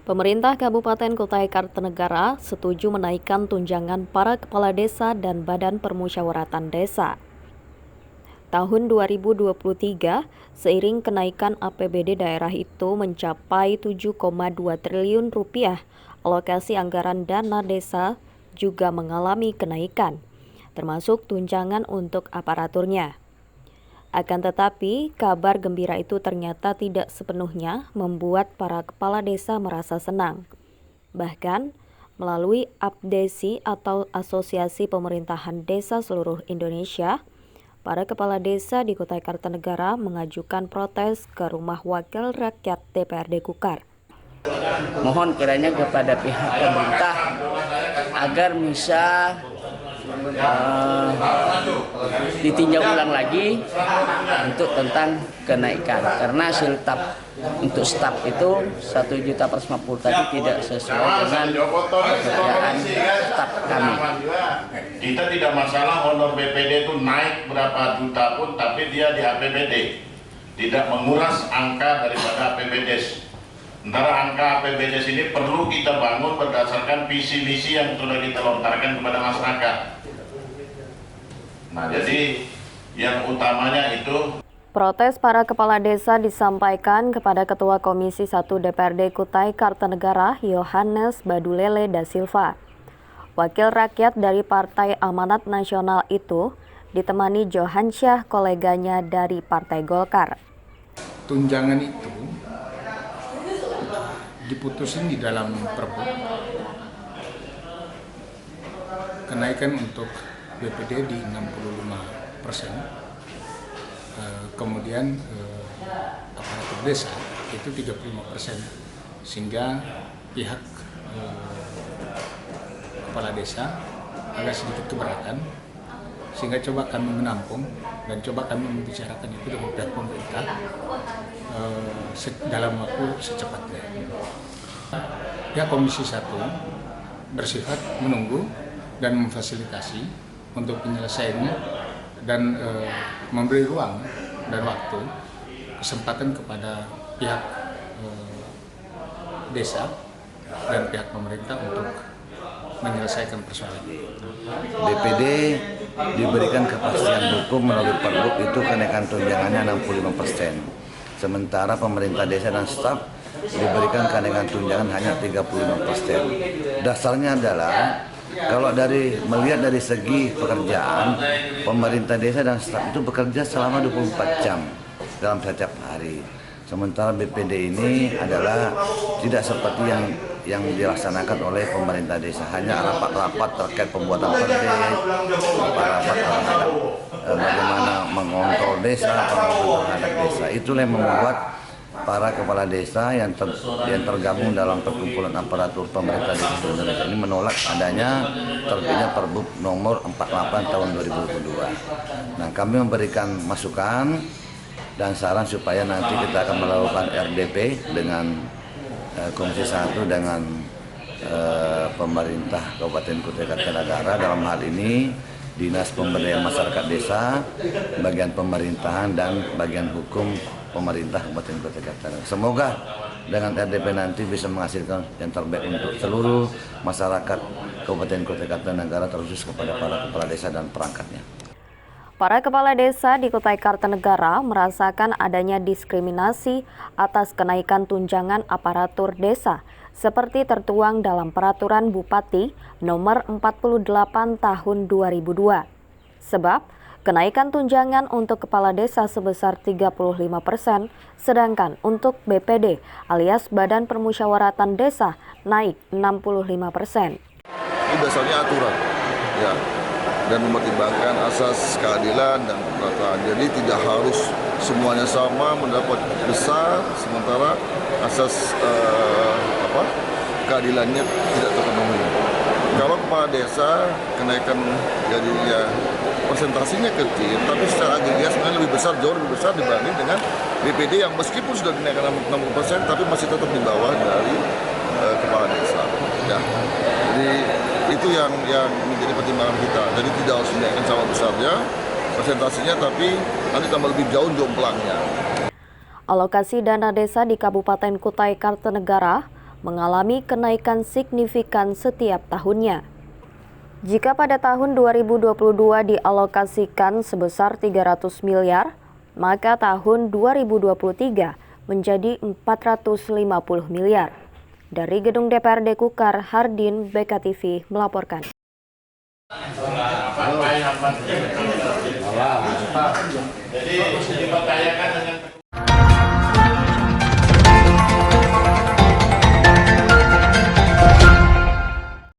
Pemerintah Kabupaten Kutai Kartanegara setuju menaikkan tunjangan para kepala desa dan badan permusyawaratan desa. Tahun 2023, seiring kenaikan APBD daerah itu mencapai 7,2 triliun rupiah, alokasi anggaran dana desa juga mengalami kenaikan, termasuk tunjangan untuk aparaturnya. Akan tetapi, kabar gembira itu ternyata tidak sepenuhnya membuat para kepala desa merasa senang. Bahkan, melalui APDESI atau Asosiasi Pemerintahan Desa Seluruh Indonesia, para kepala desa di Kutai Kartanegara mengajukan protes ke Rumah Wakil Rakyat DPRD Kukar. Mohon kiranya kepada pihak pemerintah agar bisa ditinjau ulang lagi untuk tentang kenaikan, karena siltap untuk staf itu 1 juta per 50 tadi tidak sesuai dengan pekerjaan staf kami. Kita tidak masalah honor BPD itu naik berapa juta pun, tapi dia di APBD tidak menguras angka daripada APBD. Sementara angka APBD ini perlu kita bangun berdasarkan visi misi yang sudah kita lontarkan kepada masyarakat. Nah, jadi yang utamanya itu. Protes para kepala desa disampaikan kepada Ketua Komisi 1 DPRD Kutai Kartanegara, Yohanes Badulele da Silva. Wakil rakyat dari Partai Amanat Nasional itu ditemani Johansyah, koleganya dari Partai Golkar. Tunjangan itu diputusin di dalam Perbu. Kenaikan untuk BPD di 65%. Kemudian aparatur desa itu 35%. Sehingga pihak kepala desa agak sedikit keberatan. Sehingga coba kami menampung dan coba kami membicarakan itu dengan pihak pemerintah dalam waktu secepatnya. Pihak Komisi 1 bersifat menunggu dan memfasilitasi untuk penyelesaiannya dan memberi ruang dan waktu kesempatan kepada pihak desa dan pihak pemerintah untuk menyelesaikan persoalan. BPD diberikan kepastian hukum melalui Pergub itu kenaikan tunjangannya 65%. Sementara pemerintah desa dan staf diberikan kenaikan tunjangan hanya 35%. Dasarnya adalah kalau melihat dari segi pekerjaan, pemerintah desa dan staf itu bekerja selama 24 jam dalam setiap hari. Sementara BPD ini adalah tidak seperti yang dilaksanakan oleh pemerintah desa, hanya rapat-rapat terkait pembuatan perda, rapat-rapat terhadap bagaimana mengontrol desa, pengawasan terhadap desa. Itulah yang membuat para kepala desa yang tergabung dalam perkumpulan aparatur pemerintah desa Indonesia ini menolak adanya terbitnya Perbu nomor 48 tahun 2022. Nah, kami memberikan masukan dan saran supaya nanti kita akan melakukan RDP dengan Komisi 1 dengan pemerintah Kabupaten Kutai Kartanegara, dalam hal ini Dinas Pemberdayaan Masyarakat Desa, bagian pemerintahan dan bagian hukum pemerintah Kabupaten Kutai Kartanegara. Semoga dengan RDP nanti bisa menghasilkan yang terbaik untuk seluruh masyarakat Kabupaten Kutai Kartanegara, terkhusus kepada para kepala desa dan perangkatnya. Para kepala desa di Kutai Kartanegara merasakan adanya diskriminasi atas kenaikan tunjangan aparatur desa seperti tertuang dalam Peraturan Bupati Nomor 48 Tahun 2002. Sebab kenaikan tunjangan untuk kepala desa sebesar 35%, sedangkan untuk BPD alias Badan Permusyawaratan Desa naik 65%. Ini dasarnya aturan, ya, dan mempertimbangkan asas keadilan dan keperataan. Jadi tidak harus semuanya sama mendapat besar, sementara asas keadilannya tidak terpenuhi. Kalau kepala desa kenaikan jadi ya persentasinya kecil, tapi secara agregat sebenarnya lebih besar, jauh lebih besar dibanding dengan BPD yang meskipun sudah dinaikkan 60%, tapi masih tetap di bawah dari kepala desa. Ya. Jadi itu yang menjadi pertimbangan kita. Jadi tidak harus dinaikkan sama besarnya presentasinya, tapi nanti tambah lebih jauh jomplangnya. Alokasi dana desa di Kabupaten Kutai Kartanegara mengalami kenaikan signifikan setiap tahunnya. Jika pada tahun 2022 dialokasikan sebesar 300 miliar, maka tahun 2023 menjadi 450 miliar. Dari Gedung DPRD Kukar, Hardin, BKTV melaporkan. Jadi dipercayakan dengan